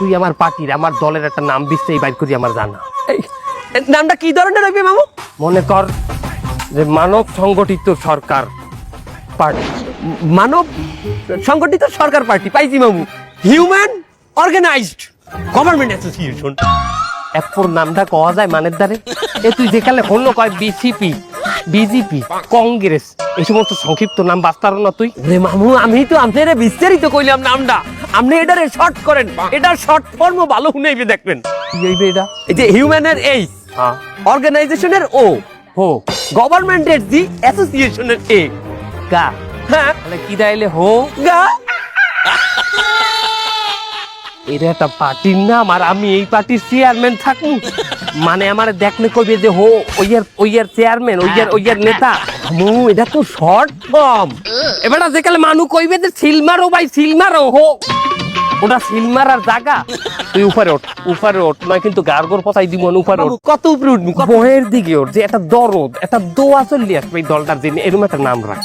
তুই আমার পার্টির আমার দলের একটা নাম দিচ্ছে বাইর করি আমার জানা। এই নামটা কি ধরনের হইবে মামু? মনে কর যে মানব সংগঠিত সরকার পার্টি। মানব সংগঠিত সরকার পার্টি পাইছি মামু। Human organised government association. এরপর নামটা কওয়া যায় মানের দ্বারে। এ তুই যেখানে হন্য কয় বিসিপি, বিজেপি, কংগ্রেস এই সমস্ত সংক্ষিপ্ত নাম বাস্তার না তুই। রে মামু আমি তো আপনারে বিস্তারিত কইলাম নামটা, আপনি এটারে শর্ট করেন, এটার শর্ট ফর্মও ভালো শুনেইবে দেখবেন। কি হইবে এটা? এই যে হিউম্যানের এইচ, হ্যাঁ অর্গানাইজেশনের ও, হো গভর্নমেন্টের জি, অ্যাসোসিয়েশনের এ। গা। হ্যাঁ তাহলে কি দাইলে হো গা। এটা একটা পার্টির নাম আর আমি এই পার্টির চেয়ারম্যান থাকবো। মানে আমার দেখলে কইবে যে হো ওইয়ার চেয়ারম্যান, ওইয়ার নেতা। এটা তো শর্ট ফর্ম। এবার যেকালে মানুষ কইবে যে সিলমারো ভাই সিলমারো হো, ওটা সিলমারার জায়গা। তুই উপরে ওঠ নয় কিন্তু গার্গর পচাই দিব উপরে ওঠ। কত উপরে উঠবো? বহের দিকে ওর যে একটা দরদ একটা দোয়া চললি আসবে এই দলটার জন্য এরকম একটা নাম রাখ।